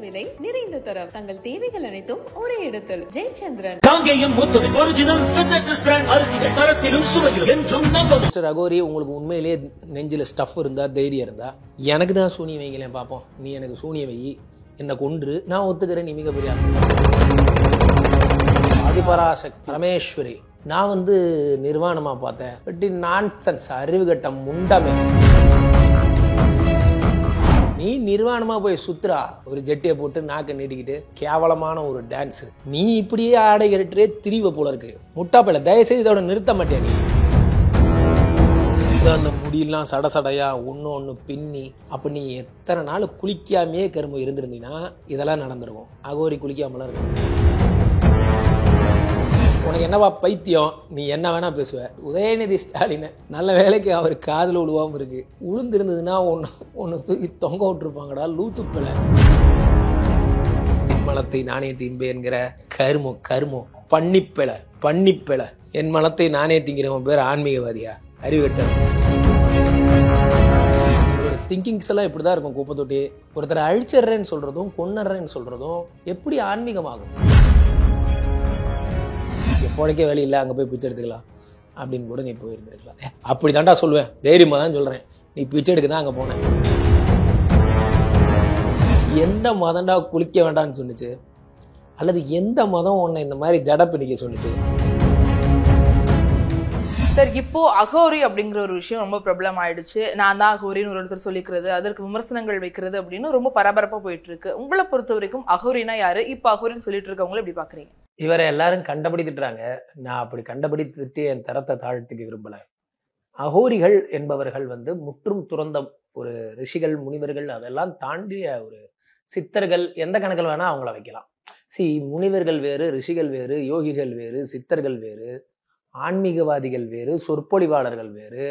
விலை, நிறைந்த தரம். தங்கள் தேவைகள் அனைத்தும் ஒரே இடத்தில். ஜெயச்சந்திரன். காங்கேயம் முத்துவின் ஒரிஜினல் ஃபிட்னஸ் பிராண்ட் அரிசிகள் தரத்திலும் சுவையிலும் என்றும் நம்பவும். மிஸ்டர் அகோரி, உங்களுக்கு உண்மையிலேயே நெஞ்சில் ஸ்டஃப் இருந்தா, தைரியம் இருந்தா, எனக்கு தான் சூனியம் வைங்களேன் பார்ப்போம். நீ எனக்கு சூனியம் வை, என்னை கொன்று, நான் ஒத்துக்கிறேன். நீ மிகப்பெரிய ஆதிபராசக்தி பரமேஸ்வரி. நான் நிர்வாணமா பார்த்தேன். பட் நான்சென்ஸ், அறிவு கட்டம் முண்டமே. நீ நிர்வாணமா போய் சுத்துறா, ஒரு ஜெட்டியை போட்டு நாக்க நீட்டிக்கிட்டு கேவலமான ஒரு டான்ஸ். நீ இப்படியே ஆடை கட்டுறே திரிவ போல இருக்கு. முட்டாப்பையில தயவுசெய்து இதோட நிறுத்த மாட்டேன். நீ அந்த முடியெல்லாம் சடசடையா ஒன்று பின்னி, அப்ப நீ எத்தனை நாள் குளிக்காமே கரும்பு இருந்திருந்தீங்கன்னா இதெல்லாம் நடந்துருக்கும். அகோரி குளிக்காமலாம் இருக்கும். உனக்கு என்னவா பைத்தியம், நீ என்ன வேணா பேசுவ. உதயநிதி ஸ்டாலின் நல்ல வேலைக்கு அவர் காதில் விழுவாம இருக்கு. உளுந்திருந்ததுன்னா ஒன்னு தூக்கி தொங்க விட்டுருப்பாங்கடா லூத்துப்பில. மலத்தை நானே தின்பே என்கிற கருமோ பண்ணிப்பில என் மலத்தை நானே திங்கிறவன் பேர் ஆன்மீகவாதியா? அறிவுட்ட திங்கிங்ஸ் எல்லாம் இப்படிதான் இருக்கும். குப்பை தொட்டி ஒருத்தரை அழிச்சிடுறேன்னு சொல்றதும் கொன்னறேன்னு சொல்றதும் எப்படி ஆன்மீகமாகும்? எப்போதைக்கே வேலை இல்லை, அங்கே போய் பிச்சை எடுத்துக்கலாம் அப்படின்னு கூட நீ போயிருந்துருக்கலாம். அப்படி தான்டா சொல்லுவேன், தைரியமாக தான் சொல்கிறேன். நீ பிச்சை எடுக்க தான் அங்கே போனேன். எந்த மதம்டா குளிக்க வேண்டாம்னு சொன்னிச்சு? அல்லது எந்த மதம் உன்னை இந்த மாதிரி ஜட பிடிக்க சொன்னிச்சு? சார், இப்போ அகோரி அப்படிங்கிற ஒரு விஷயம் ரொம்ப பிரபலம் ஆயிடுச்சு. நான் தான் அகோரின்னு ஒரு ஒருத்தர் சொல்லிக்கிறது, அதற்கு விமர்சனங்கள் வைக்கிறது அப்படின்னு ரொம்ப பரபரப்பா போயிட்டு இருக்கு. உங்களை பொறுத்த வரைக்கும் அகோரினா யாரு? இப்போ அகோரின்னு சொல்லிட்டு இருக்கவங்களை எப்படி பாக்குறீங்க? இவரை எல்லாரும் கண்டபிடித்துட்டாங்க. நான் அப்படி கண்டுபிடித்துட்டு என் தரத்தை தாழ்த்திக்க விரும்பல. அகோரிகள் என்பவர்கள் முற்றும் துறந்த ஒரு ரிஷிகள், முனிவர்கள், அதெல்லாம் தாண்டிய ஒரு சித்தர்கள். எந்த கணக்கில் வேணா அவங்கள வைக்கலாம். முனிவர்கள் வேறு, ரிஷிகள் வேறு, யோகிகள் வேறு, சித்தர்கள் வேறு, ஆன்மீகவாதிகள் வேறு, சொற்பொழிவாளர்கள் வேறு,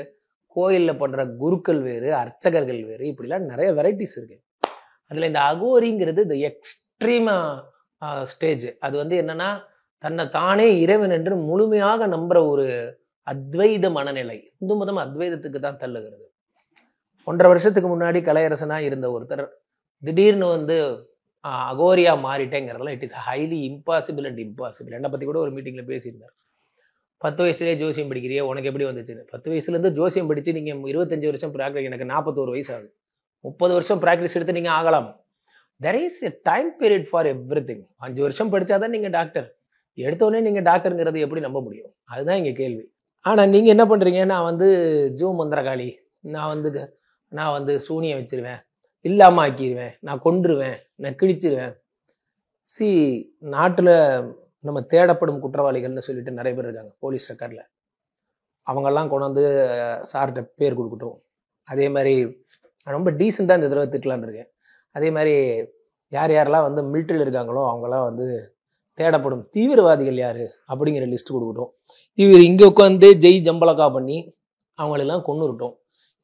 கோயிலில் பண்ற குருக்கள் வேறு, அர்ச்சகர்கள் வேறு, இப்படிலாம் நிறைய வெரைட்டிஸ் இருக்கு. அதுல இந்த அகோரிங்கிறது இந்த எக்ஸ்ட்ரீம் ஸ்டேஜ். அது என்னன்னா, தன்னை தானே இறைவன் என்று முழுமையாக நம்புற ஒரு அத்வைத மனநிலை. இந்து மதம் அத்வைதத்துக்கு தான் தள்ளுகிறது. 1.5 வருஷத்துக்கு முன்னாடி கலையரசனா இருந்த ஒருத்தர் திடீர்னு அகோரியா மாறிட்டேங்கிறதுலாம் it is highly impossible and impossible. என்னை பத்தி கூட ஒரு மீட்டிங்ல பேசியிருந்தார். 10 வயசுலேயே ஜோசியம் படிக்கிறியே, உனக்கு எப்படி வந்துச்சுன்னு. 10 வயசுலேருந்து ஜோசியம் படிச்சு நீங்க 25 வருஷம் ப்ராக்டிஸ், எனக்கு 41 வயசு ஆகுது. 30 வருஷம் ப்ராக்டிஸ் எடுத்து நீங்க ஆகலாம். There is a time period for everything. 5 வருஷம் படிச்சாதான் நீங்க டாக்டர். எடுத்தோடனே நீங்க டாக்டருங்கிறது எப்படி நம்ப முடியும்? அதுதான் இங்க கேள்வி. ஆனா நீங்க என்ன பண்றீங்க? நான் ஜூ மந்திரகாளி, நான் சூனியம் வச்சிருவேன், இல்லாம ஆக்கிடுவேன், நான் கொன்றுவேன், நான் கிழிச்சிருவேன். நாட்டுல நம்ம தேடப்படும் குற்றவாளிகள்னு சொல்லிட்டு நிறைய பேர் இருக்காங்க போலீஸ் ரெக்கார்ட்ல. அவங்கெல்லாம் கொண்டு சார்கிட்ட பேர் கொடுக்கட்டும். அதே மாதிரி ரொம்ப டீசெண்டா இந்த தடவை திட்டலான்னு இருக்கேன். அதே மாதிரி யார் யாரெல்லாம் மிலிட்டரியில் இருக்காங்களோ அவங்களாம் தேடப்படும் தீவிரவாதிகள் யாரு அப்படிங்கிற லிஸ்ட் கொடுக்கட்டும். இவர் இங்கே உட்காந்து ஜெய் ஜம்பலக்கா பண்ணி அவங்களெல்லாம் கொன்னுருட்டோம்.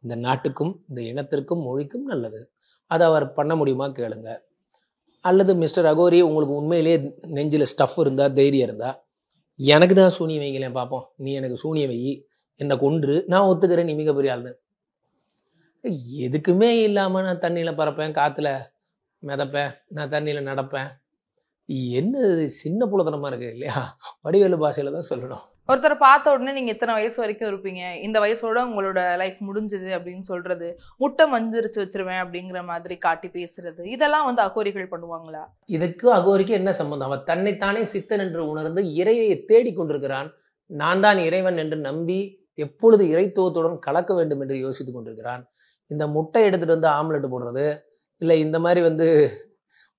இந்த நாட்டுக்கும் இந்த இனத்திற்கும் மொழிக்கும் நல்லது. அதை அவர் பண்ண முடியுமா கேளுங்க. அல்லது மிஸ்டர் அகோரி, உங்களுக்கு உண்மையிலேயே நெஞ்சில் ஸ்டஃப் இருந்தா, தைரியம் இருந்தா, எனக்கு தான் சூனியம் வைங்களேன் பார்ப்போம். நீ எனக்கு சூனியம் வை, என்னை கொன்று, நான் ஒத்துக்கிறேன். நீ மிகப்பெரிய ஆளுன்னு. எதுக்குமே இல்லாம நான் தண்ணியில பறப்பேன், காத்துல மிதப்பேன், நான் தண்ணியில நடப்பேன். என்ன சின்ன புலத்தனமா இருக்கு இல்லையா? வடிவேலு பாஷையில தான் சொல்லணும். ஒருத்தரை பார்த்த உடனே நீங்க எத்தனை வயசு வரைக்கும் இருப்பீங்க, இந்த வயசோட உங்களோட லைஃப் முடிஞ்சது அப்படின்னு சொல்றது, முட்டை மஞ்சிரிச்சு வச்சிருவேன் அப்படிங்கிற மாதிரி காட்டி பேசுறது, இதெல்லாம் அகோரிகள் பண்ணுவாங்களா? இதுக்கு அகோரிக்கு என்ன சம்பந்தம்? அவன் தன்னைத்தானே சித்தன் என்று உணர்ந்து இறையை தேடிக் கொண்டிருக்கிறான். நான் தான் இறைவன் என்று நம்பி எப்பொழுது இறைத்துவத்துடன் கலக்க வேண்டும் என்று யோசித்துக் கொண்டிருக்கிறான். இந்த முட்டை எடுத்துட்டு ஆம்லெட் போடுறது இல்லை இந்த மாதிரி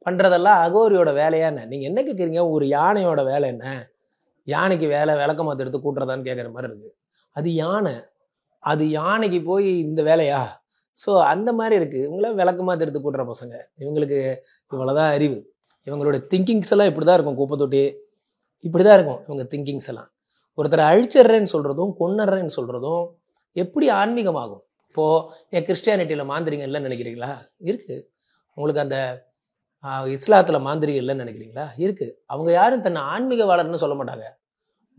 பண்றதெல்லாம் அகோரியோட வேலையா என்ன? நீங்க என்ன கேட்குறீங்க? ஒரு யானையோட வேலை என்ன? யானைக்கு வேலை விளக்கமாத்த எடுத்து கூட்டுறதான்னு கேட்குற மாதிரி இருக்கு. அது யானை, அது யானைக்கு போய் இந்த வேலையா? ஸோ அந்த மாதிரி இருக்கு. இவங்களாம் விளக்கமாத்த எடுத்து கூட்டுற பசங்க. இவங்களுக்கு இவ்வளவுதான் அறிவு. இவங்களோட திங்கிங்ஸ் எல்லாம் இப்படிதான் இருக்கும். குப்பை தொட்டி இப்படிதான் இருக்கும் இவங்க திங்கிங்ஸ் எல்லாம். ஒருத்தரை அழிச்சிடுறேன்னு சொல்றதும் கொன்னறேன்னு சொல்றதும் எப்படி ஆன்மீகமாகும்? இப்போ கிறிஸ்டியானிட்டியில மாந்திரிகம் இல்லைன்னு நினைக்கிறீங்களா? இருக்கு. உங்களுக்கு அந்த இஸ்லாத்துல மாந்திரிகம் இல்லைன்னு நினைக்கிறீங்களா? இருக்கு. அவங்க யாரும் தன்னை ஆன்மீகவாளர்னு சொல்ல மாட்டாங்க,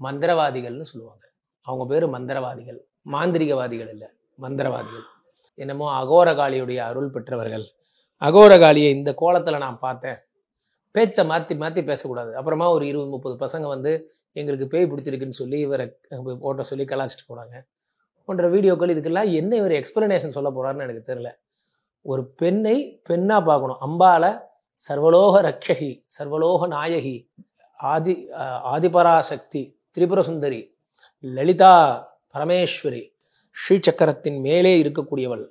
மந்திரவாதிகள்னு சொல்லுவாங்க. அவங்க பேரு மந்திரவாதிகள், மாந்திரிகவாதிகள் இல்லை, மந்திரவாதிகள். என்னமோ அகோரகாளியுடைய அருள் பெற்றவர்கள் அகோரகாளியை இந்த கோலத்தில் நான் பார்த்தேன், பேச்சை மாற்றி மாற்றி பேசக்கூடாது. அப்புறமா ஒரு 20-30 பசங்க வந்து எங்களுக்கு பேய் பிடிச்சிருக்குன்னு சொல்லி இவரை போட்ட சொல்லி கலாச்சிட்டு போனாங்க போன்ற வீடியோக்கள். இதுக்கெல்லாம் என்ன இவர் எக்ஸ்பிளனேஷன் சொல்ல போகிறாருன்னு எனக்கு தெரியல. ஒரு பெண்ணை பெண்ணாக பார்க்கணும். அம்பால சர்வலோக ரக்ஷகி, சர்வலோக நாயகி, ஆதிபராசக்தி, திரிபுர சுந்தரி, லலிதா பரமேஸ்வரி, ஸ்ரீசக்கரத்தின் மேலே இருக்கக்கூடியவள்,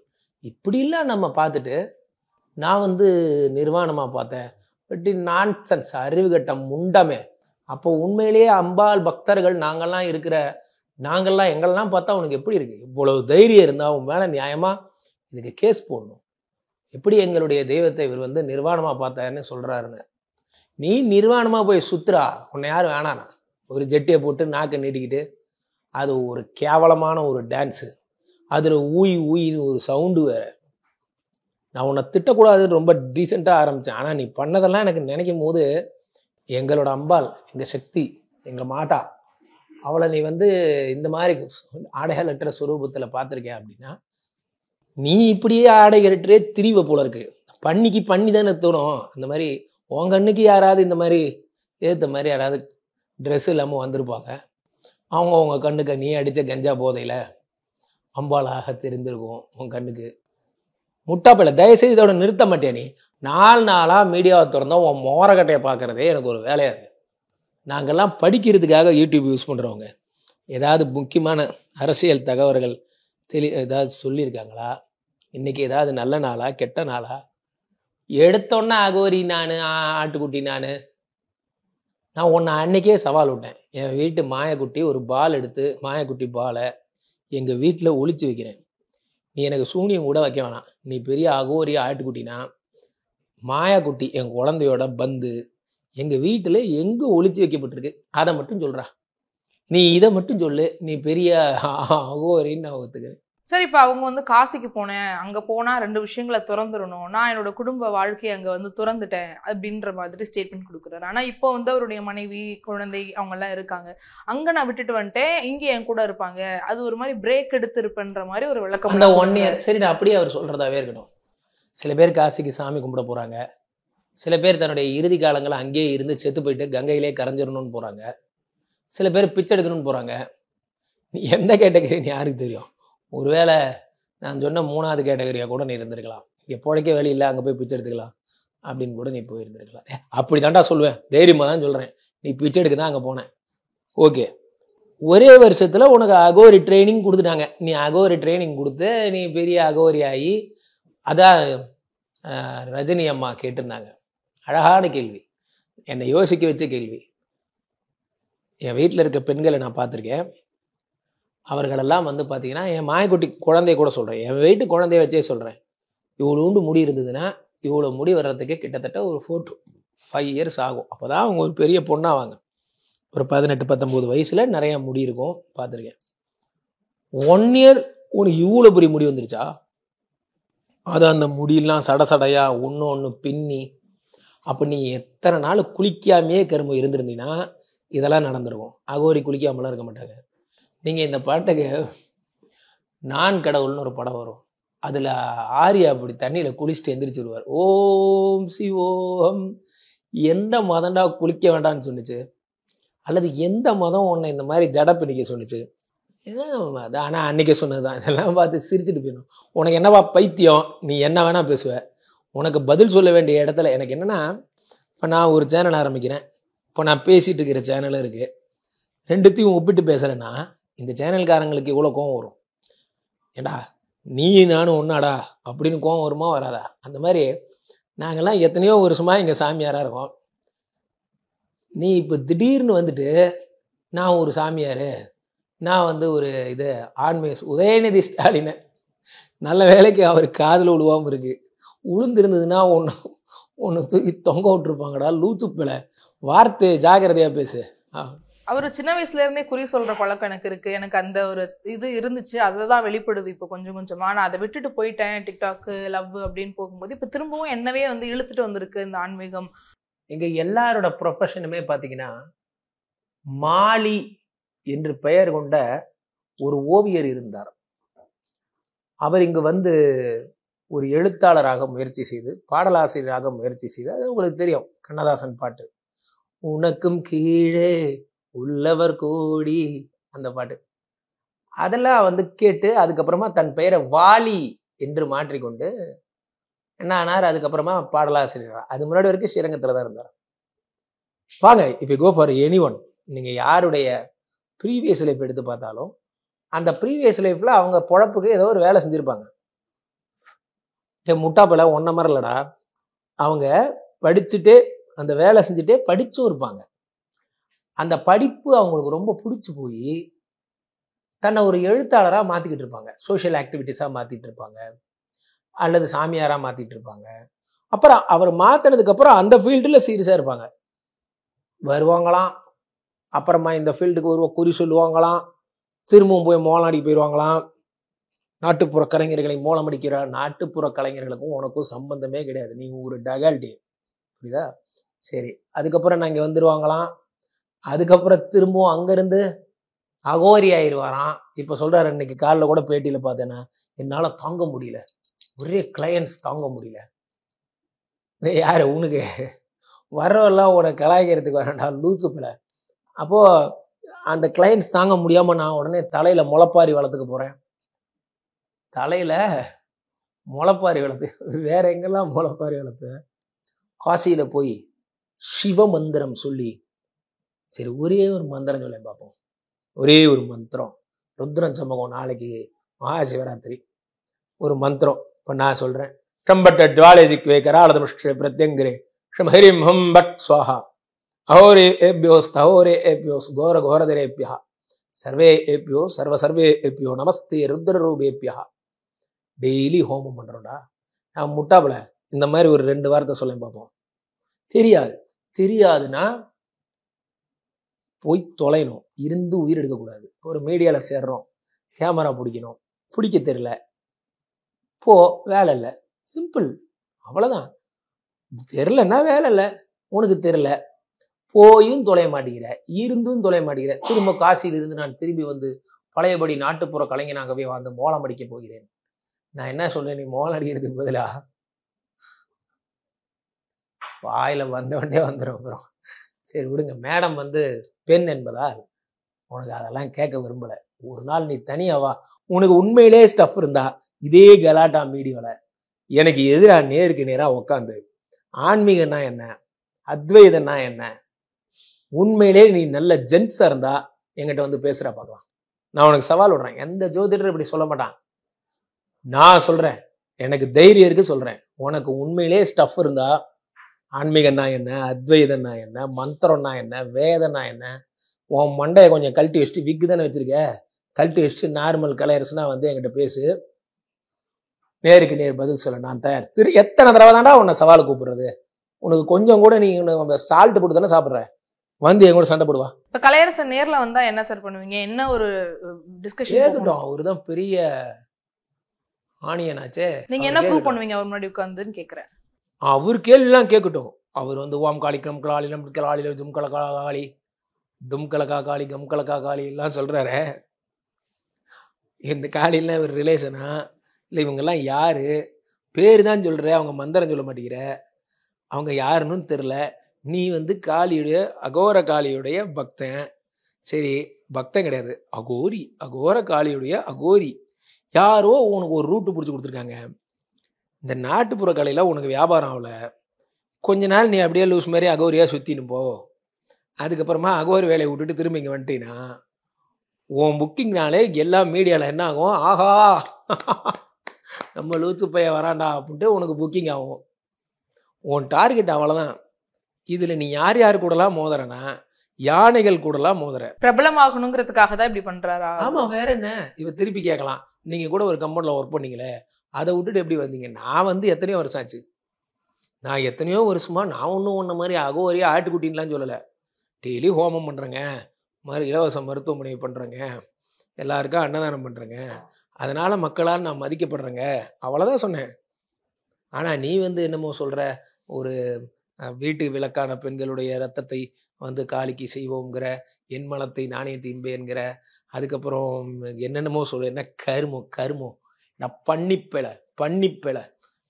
இப்படிலாம் நம்ம பார்த்துட்டு நான் வந்து நிர்வாணமாக பார்த்தேன். பட் நான்சென்ஸ், அறிவுகட்ட முண்டமே. அப்போ உண்மையிலேயே அம்பாள் பக்தர்கள் நாங்கள்லாம் எங்கெல்லாம் பார்த்தா உனக்கு எப்படி இருக்கு? இவ்வளவு தைரியம் இருந்தால் உன் மேலே நியாயமாக இதுக்கு கேஸ் போடணும். எப்படி எங்களுடைய தெய்வத்தை இவர் வந்து நிர்வாணமாக பார்த்தாருன்னு சொல்கிறாருன்னு. நீ நிர்வாணமாக போய் சுத்துறா, உன்னை யாரும் வேணாண்ணா. ஒரு ஜெட்டியை போட்டு நாக்கை நீட்டிக்கிட்டு அது ஒரு கேவலமான ஒரு டான்ஸு, அதில் ஊயின்னு ஒரு சவுண்டு வேறு. நான் உன்னை திட்டக்கூடாதுன்னு ரொம்ப டீசெண்டாக ஆரம்பித்தேன். ஆனால் நீ பண்ணதெல்லாம் எனக்கு நினைக்கும் போது எங்களோட அம்பாள், எங்கள் சக்தி, எங்கள் மாதா, அவளை நீ வந்து இந்த மாதிரி ஆடைகளற்ற சுரூபத்தில் பார்த்துருக்கேன் அப்படின்னா நீ இப்படியே ஆடை கட்டுறே திரிவ போல இருக்கு. பண்ணி தானே தோணும். அந்த மாதிரி உன் கண்ணுக்கு யாராவது இந்த மாதிரி ஏற்ற மாதிரி யாராவது ட்ரெஸ் இல்லாமல் வந்திருப்பாங்க. அவங்க கண்ணுக்கு நீ அடித்த கஞ்சா போதையில் அம்பாளாக தெரிந்திருக்கும் உன் கண்ணுக்கு. முட்டாப்பில்லை, தயவுசெய்து இதோட நிறுத்த மாட்டேன். நீ 4 நாளாக மீடியாவை திறந்தா உன் மோரக்கட்டையை பார்க்குறதே எனக்கு ஒரு வேலையாக இருக்குது. நாங்கள்லாம் படிக்கிறதுக்காக யூடியூப் யூஸ் பண்ணுறவங்க. ஏதாவது முக்கியமான அரசியல் தகவல்கள் ஏதாவது சொல்லியிருக்காங்களா? இன்றைக்கி ஏதாவது நல்ல நாளா கெட்ட நாளா? எடுத்தோன்னே அகோரி நான், ஆட்டுக்குட்டி நான் உன்னை அன்னைக்கே சவால் விட்டேன். என் வீட்டு மாயக்குட்டி ஒரு பால் எடுத்து, மாயக்குட்டி பாலை எங்கள் வீட்டில் ஒளிச்சு வைக்கிறேன். நீ எனக்கு சூனியம் கூட வைக்க வேணாம். நீ பெரிய அகோரி ஆட்டுக்குட்டினா மாயாக்குட்டி என் குழந்தையோட பந்து எங்கள் வீட்டில் எங்கே ஒளிச்சு வைக்கப்பட்டிருக்கு அதை மட்டும் சொல்கிறா. நீ இதை மட்டும் சொல்லு, நீ பெரிய அகோரின்னு நான் ஒத்துக்கிறேன். சரி, இப்போ அவங்க வந்து காசிக்கு போனேன், அங்கே போனால் 2 விஷயங்களை திறந்துடணும், நான் என்னோட குடும்ப வாழ்க்கையை அங்கே வந்து திறந்துட்டேன் அப்படின்ற மாதிரி ஸ்டேட்மெண்ட் கொடுக்குறாரு. ஆனால் இப்போ வந்து அவருடைய மனைவி, குழந்தை அவங்கெல்லாம் இருக்காங்க. அங்கே நான் விட்டுட்டு வந்துட்டேன், இங்கே என் கூட இருப்பாங்க, அது ஒரு மாதிரி பிரேக் எடுத்து இருப்பேன்ற மாதிரி ஒரு விளக்கம். அந்த 1 இயர் சரி, நான் அப்படியே அவர் சொல்கிறதாவே இருக்கட்டும். சில பேர் காசிக்கு சாமி கும்பிட போகிறாங்க. சில பேர் தன்னுடைய இறுதி காலங்களை அங்கேயே இருந்து செத்து போயிட்டு கங்கையிலே கரைஞ்சிடணும்னு போகிறாங்க. சில பேர் பிச்சை எடுக்கணும்னு போகிறாங்க. நீ எந்த கேட்டகரின்னு யாருக்கு தெரியும்? ஒருவேளை நான் சொன்ன 3வது கேட்டகரியாக கூட நீ இருந்திருக்கலாம். இங்கே பிழைக்க வேலை இல்லை, அங்கே போய் பிச்சை எடுத்துக்கலாம் அப்படின்னு கூட நீ போயிருந்துருக்கலாம். அப்படி தான்டா சொல்லுவேன், தைரியமாக தான் சொல்கிறேன். நீ பிச்சை எடுக்க தான் அங்கே போனேன், ஓகே. ஒரே வருஷத்தில் உனக்கு அகோரி ட்ரைனிங் கொடுத்துட்டாங்க. நீ அகோரி ட்ரைனிங் கொடுத்து நீ பெரிய அகோரி ஆகி, அதான் ரஜினி அம்மா கேட்டிருந்தாங்க. அழகான கேள்வி, என்னை யோசிக்க வச்ச கேள்வி. என் வீட்டில் இருக்க பெண்களை நான் பார்த்துருக்கேன். அவர்களெல்லாம் வந்து பார்த்தீங்கன்னா, என் மாயக்குட்டி குழந்தைய கூட சொல்கிறேன், என் வீட்டு குழந்தைய வச்சே சொல்கிறேன். இவ்வளோ உண்டு முடி இருந்ததுன்னா இவ்வளோ முடி வர்றதுக்கு கிட்டத்தட்ட ஒரு 4 to 5 years ஆகும். அப்போ தான் அவங்க ஒரு பெரிய பொண்ணாவாங்க. ஒரு 18-19 வயசில் நிறையா முடி இருக்கும், பார்த்துருக்கேன். 1 year உனக்கு இவ்வளோ பெரிய முடி வந்துருச்சா? அது அந்த முடியெல்லாம் சடையாக ஒன்று பின்னி, அப்போ நீ எத்தனை நாள் குளிக்காமையே கரும்பு இருந்திருந்தீங்கன்னா இதெல்லாம் நடந்துருக்கும். அகோரி குளிக்காமலாம் இருக்க மாட்டாங்க. நீங்கள் இந்த பாட்டுக்கு நான் கடவுள்னு ஒரு படம் வரும், அதில் ஆரியா அப்படி தண்ணியில் குளிச்சுட்டு எந்திரிச்சிருவார். ஓம் சிவோம். எந்த மதம்டா குளிக்க வேண்டாம்னு சொன்னிச்சு? அல்லது எந்த மதம் உன்னை இந்த மாதிரி ஜட பிடிக்க சொன்னிச்சு? அது ஆனால் அன்றைக்கே சொன்னது தான். இதெல்லாம் பார்த்து சிரிச்சுட்டு போயிடும். உனக்கு என்னவா பைத்தியம், நீ என்ன வேணால் பேசுவ. உனக்கு பதில் சொல்ல வேண்டிய இடத்துல எனக்கு என்னென்னா, இப்போ நான் ஒரு சேனல் ஆரம்பிக்கிறேன், இப்போ நான் பேசிகிட்டு இருக்கிற சேனலும் இருக்குது. 2த்தையும் ஒப்பிட்டு பேசுகிறேன்னா இந்த சேனல்காரங்களுக்கு இவ்வளோ கோவம் வரும். ஏண்டா நீ நானும் ஒன்றாடா அப்படின்னு கோவம் வருமா வராதா? அந்த மாதிரி நாங்கள்லாம் எத்தனையோ வருஷமாக இங்கே சாமியாராக இருக்கோம். நீ இப்போ திடீர்னு வந்துட்டு நான் ஒரு சாமியார், நான் வந்து ஒரு இது ஆன்மீக உதயநிதி ஸ்டாலினை, நல்ல வேலைக்கு அவர் காதில் விழுவாமல் இருக்கு, உளுந்திருந்ததுன்னா ஒன்று தூக்கி தொங்க விட்டுருப்பாங்கடா லூச்சு பிள்ளை. வார்த்தை ஜாகிரதையாக பேசு. அவர் சின்ன வயசுல இருந்தே குறி சொல்ற பழக்கம் எனக்கு இருக்கு. எனக்கு அந்த ஒரு இது இருந்துச்சு, அதுதான் வெளிப்படுது இப்போ கொஞ்சம் கொஞ்சமா. நான் அதை விட்டுட்டு போயிட்டேன். டிக்டாக் லவ் அப்படின்னு போகும்போது இப்போ திரும்பவும் என்னவே வந்து இழுத்துட்டு வந்திருக்கு இந்த ஆன்மீகம். எங்க எல்லாரோட ப்ரொஃபஷனுமே பார்த்தீங்கன்னா, மாலி என்று பெயர் கொண்ட ஒரு ஓவியர் இருந்தார். அவர் இங்கு வந்து ஒரு எழுத்தாளராக முயற்சி செய்து பாடலாசிரியராக முயற்சி செய்து, அது உங்களுக்கு தெரியும் கண்ணதாசன் பாட்டு, உனக்கும் கீழே உள்ளவர் கோடி, அந்த பாட்டு அதெல்லாம் வந்து கேட்டு அதுக்கப்புறமா தன் பெயரை வாலி என்று மாற்றிக்கொண்டு என்ன ஆனார், அதுக்கப்புறமா பாடலாசிரியர். அது முன்னாடி வரைக்கும் ஸ்ரீரங்கத்துல தான் இருந்தார். வாங்க இப்ப கோ ஃபார் எனி ஒன், நீங்க யாருடைய ப்ரீவியஸ் லைஃப் எடுத்து பார்த்தாலும் அந்த ப்ரீவியஸ் லைஃப்ல அவங்க பொழப்புக்கு ஏதோ ஒரு வேலை செஞ்சிருப்பாங்க. முட்டாப்பல ஒன்ன மாதிரி இல்லடா, அவங்க படிச்சுட்டே அந்த வேலை செஞ்சுட்டே படிச்சும் இருப்பாங்க. அந்த படிப்பு அவங்களுக்கு ரொம்ப பிடிச்சி போய் தன்னை ஒரு எழுத்தாளராக மாத்திக்கிட்டு இருப்பாங்க, சோஷியல் ஆக்டிவிட்டிஸாக மாத்திட்டு இருப்பாங்க, அல்லது சாமியாராக மாத்திட்டு இருப்பாங்க. அப்புறம் அவர் மாத்தினதுக்கு அப்புறம் அந்த ஃபீல்டுல சீரியஸா இருப்பாங்க. வருவாங்களாம், அப்புறமா இந்த ஃபீல்டுக்கு ஒரு குறி சொல்லுவாங்களாம், திரும்பவும் போய் மோளம் போயிடுவாங்களாம். நாட்டுப்புற கலைஞர்களை மோளம் அடிக்கிற நாட்டுப்புற கலைஞர்களுக்கும் உனக்கும் சம்பந்தமே கிடையாது, நீ ஒரு டகால்டி, புரியுதா? சரி, அதுக்கப்புறம் நான் இங்க வந்துருவாங்களாம். அதுக்கப்புறம் திரும்பவும் அங்கிருந்து அகோரி ஆயிடுவாராம். இப்ப சொல்றாரு, இன்னைக்கு காலில் கூட பேட்டியில பார்த்தேன்னா, என்னால தாங்க முடியல, ஒரே கிளையன்ஸ் தாங்க முடியல. யாரு உனக்கு வரவெல்லாம் உனக்கு கலாய்க்கிறதுக்கு வரண்டா லூசுப்பில். அப்போ அந்த கிளையன்ஸ் தாங்க முடியாம நான் உடனே தலையில முளைப்பாரி வளர்த்துக்க போறேன். தலையில முளைப்பாரி வளர்த்து வேற எங்கெல்லாம் முளைப்பாரி வளர்த்து, காசியில போய் சிவ மந்திரம் சொல்லி, சரி ஒரே ஒரு மந்திரம் சொல்ல பார்ப்போம், ஒரே ஒரு மந்திரம். ருத்ரன் சம்பவம் நாளைக்கு மகாசிவராத்திரி, ஒரு மந்திரம் இப்ப நான் சொல்றேன். ஷம்பட்ட ஜுவாலேஜிக் வே கராளதமுஷ்டே பிரத்யங்கிரே ஷம் ஹரிம் ஹம் பட் ஸ்வாஹா அஹோரே ஏப்யோஸ் தஹோரே ஏப்யோஸ் கோர கோரதரேப்யா சர்வே ஏப்யோ சர்வ சர்வே ஏப்யோ நமஸ்தே ருத்ர ரூபேப்யா. டெய்லி ஹோமம் பண்றோம்டா. நான் முட்டாப்புல இந்த மாதிரி ஒரு 2 வார்த்தை சொல்ல பார்ப்போம். தெரியாதுன்னா போய் தொலைணும், இருந்து உயிர் எடுக்கக்கூடாது. ஒரு மீடியால சேர்றோம், கேமரா பிடிக்கணும், பிடிக்க தெரியல, போ, வேலை இல்லை, சிம்பிள், அவ்வளவுதான். தெரிலன்னா வேலை இல்லை, உனக்கு தெரியல, போயும் தொலைய மாட்டேங்கிற, இருந்தும் தொலைய மாட்டேங்கிற. திரும்ப காசியில் இருந்து நான் திரும்பி வந்து பழையபடி நாட்டுப்புற கலைஞனாகவே வந்து மோளம் அடிக்க போகிறேன். நான் என்ன சொல்றேன், நீ மோளம் அடிக்கிறதுக்கு பதிலா வாயில வந்தவண்டே வந்துடும். அப்புறம் சரி விடுங்க, மேடம் வந்து பெண் என்பதால் உனக்கு அதெல்லாம் கேட்க விரும்பல. ஒரு நாள் நீ தனியாவா, உனக்கு உண்மையிலே ஸ்டஃப் இருந்தா இதே கலாட்டா மீடியால எனக்கு எதிராக நேருக்கு நேரா உட்காந்து ஆன்மீகம்னா என்ன, அத்வைதம்னா என்ன, உண்மையிலே நீ நல்ல ஜென்ஸா இருந்தா என்கிட்ட வந்து பேசுற பார்க்கலாம். நான் உனக்கு சவால் விடுறேன், எந்த ஜோதிடர் இப்படி சொல்ல மாட்டான். நான் சொல்றேன், எனக்கு தைரியம் இருக்கு சொல்றேன். உனக்கு உண்மையிலே ஸ்டஃப் இருந்தா ஆன்மீகம்னா என்ன, அத்வைதம்னா என்ன, மந்திரம்னா என்ன, வேதம்னா என்ன, உன் மண்டையை கொஞ்சம் கழட்டி வச்சுட்டு, விக்கு தானே வச்சிருக்க, கழட்டி வச்சுட்டு நார்மல் கலர்ஸ்னா வந்து என்கிட்ட பேசு, நேருக்கு நேர் பதில் சொல்ல நான் தயார். எத்தனை தடவை தாண்டா உன்னை சவால் கூப்பிடுறது? உனக்கு கொஞ்சம் கூட நீ சால்ட் போட்டு தானே சாப்பிட்ற, வந்து என் கூட சண்டை போடுவா. இப்ப கலையரசன் நேர்ல வந்தா என்ன சார் பண்ணுவீங்க? என்ன ஒரு டிஸ்கஷன் கேட்கட்டும், அவருதான் பெரிய ஆணியனாச்சே. நீங்க என்ன ப்ரூவ் பண்ணுவீங்க அவர் முன்னாடி உட்கார்ந்துன்னு கேக்குறேன். அவர் கேள்விலாம் கேட்கட்டும். அவர் வந்து ஓம் காளி கம் கலாளி லம் கலாளி தும்கலகா காளி தும்கலகா காளி கம்கலகா காளி எல்லாம் சொல்றாரு. இந்த காளிலாம் இவர் ரிலேஷனா இல்லை, இவங்கெல்லாம் யாரு? பேரு தான் சொல்ற, அவங்க மந்திரம் சொல்ல மாட்டேங்கிற, அவங்க யாருன்னு தெரில. நீ வந்து காளியுடைய அகோர காளியுடைய பக்தன். சரி, பக்தன் கிடையாது, அகோரி, அகோர காளியுடைய அகோரி. யாரோ உனக்கு ஒரு ரூட்டு பிடிச்சி கொடுத்துருக்காங்க. இந்த நாட்டுப்புற கலையில உனக்கு வியாபாரம் ஆகல, கொஞ்ச நாள் நீ அப்படியே லூஸ் மாதிரி அகோரியா சுத்தின்னு போ. அதுக்கப்புறமா அகோரி வேலையை விட்டுட்டு திரும்ப இங்கே வந்துட்டீங்கன்னா உன் புக்கிங்னாலே எல்லா மீடியாவில் என்ன ஆகும், ஆஹா நம்ம லூத்து பையன் வராண்டா அப்படின்ட்டு உனக்கு புக்கிங் ஆகும். உன் டார்கெட் அவ்வளோதான். இதில் நீ யார் யார் கூடலாம் மோதுறனா, யானைகள் கூடலாம் மோதுற. பிரபலமாகணுங்கிறதுக்காக தான் இப்படி பண்றாரா? ஆமா, வேற என்ன? இவ திருப்பி கேட்கலாம், நீங்க கூட ஒரு கம்பெனில ஒர்க் பண்ணீங்களே, அதை விட்டுட்டு எப்படி வந்தீங்க? நான் வந்து எத்தனையோ வருஷம் ஆச்சு, நான் எத்தனையோ வருஷமா நான் ஒன்றும் ஒன்ன மாதிரி அகோரியா ஆட்டுக்குட்டின்லாம் சொல்லலை. டெய்லி ஹோமம் பண்ணுறேங்க, இலவச மருத்துவமனை பண்ணுறேங்க, எல்லாருக்கும் அன்னதானம் பண்ணுறேங்க, அதனால மக்களால் நான் மதிக்கப்படுறேங்க, அவ்வளோதான் சொன்னேன். ஆனால் நீ வந்து என்னமோ சொல்கிற, ஒரு வீட்டு விளக்கான பெண்களுடைய ரத்தத்தை வந்து காளிக்கு செய்வோங்கிற, என் மலத்தை நானே தின்பேங்கிற, அதுக்கப்புறம் என்னென்னமோ சொல்ல, என்ன கருமோ கருமோ, நான் பண்ணிப்பேல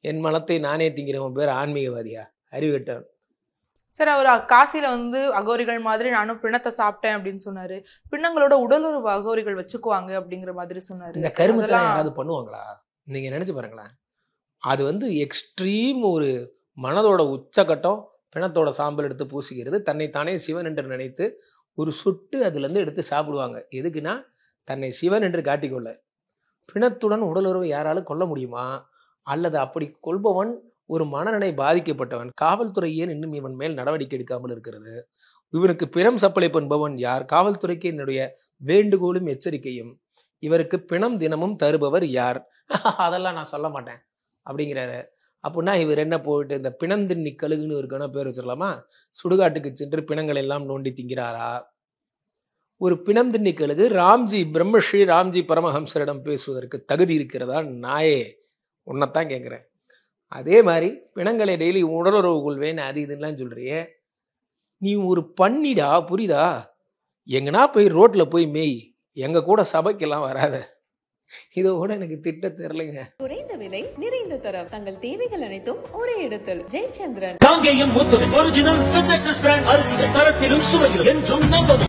என் மனத்தை நானே திங்கிறவன் பேர் ஆன்மீகவாதியா? அறிவிட்டவன். சார் அவர் காசியில வந்து அகோரிகள் மாதிரி நானும் பிணத்தை சாப்பிட்டேன் அப்படின்னு சொன்னாரு. பிணங்களோட உடலுறவு அகோரிகள் வச்சுக்குவாங்க அப்படிங்கிற மாதிரி சொன்னாரு. இந்த கருமத்தை யாராவது பண்ணுவாங்களா? நீங்க நினைச்சு பாருங்களேன். அது வந்து எக்ஸ்ட்ரீம் ஒரு மனதோட உச்சகட்டம். பிணத்தோட சாம்பல் எடுத்து பூசிக்கிறது, தன்னைத்தானே சிவன் என்று நினைத்து ஒரு சொட்டு அதுல இருந்து எடுத்து சாப்பிடுவாங்க. எதுக்குன்னா தன்னை சிவன் என்று காட்டிக்கொள்ள. பிணத்துடன் உடலுறவு யாராலும் கொள்ள முடியுமா? அல்லது அப்படி கொள்பவன் ஒரு மனநிலை பாதிக்கப்பட்டவன். காவல்துறை ஏன் இன்னும் இவன் மேல் நடவடிக்கை எடுக்காமல் இருக்கிறது? இவனுக்கு பிணம் சப்ளை பண்ணுபவன் யார்? காவல்துறைக்கு என்னுடைய வேண்டுகோளும் எச்சரிக்கையும், இவருக்கு பிணம் தினமும் தருபவர் யார்? அதெல்லாம் நான் சொல்ல மாட்டேன் அப்படிங்கிறாரு. அப்படின்னா இவர் என்ன போயிட்டு இந்த பிணந்தின்னி கழுகுன்னு இருக்கான பேர் வச்சிடலாமா? சுடுகாட்டுக்கு சென்று பிணங்கள் எல்லாம் நோண்டி திங்கிறாரா? ஒரு பிணந்தின்னி கழுகு ராம்ஜி பிரம்மஸ்ரீ ராம்ஜி பரமஹம்சரிடம் பேசுவதற்கு தகுதி இருக்கிறதா? நாயே, உன்னைத்தான் கேட்குறேன். அதே மாதிரி பிணங்களை டெய்லி உடலுறவு கொள்வேன் அது இதுலாம் சொல்றியே, நீ ஒரு பண்ணிடா, புரியுதா? எங்கன்னா போய் ரோட்ல போய் மேய், எங்க கூட சபைக்கெல்லாம் வராத. இதை கூட எனக்கு திட்ட தெரியலைங்க. குறைந்த விலை நிறைந்த தரம், தங்கள் தேவைகள் அனைத்தும் ஒரே இடத்தில். ஜெயச்சந்திரன். காங்கேயம் முத்துவின் ஒரிஜினல் ஃபிட்னஸ் பிராண்ட் அரிசிகள் தரத்திலும் சுவையிலும் என்றும் நம்பவும்.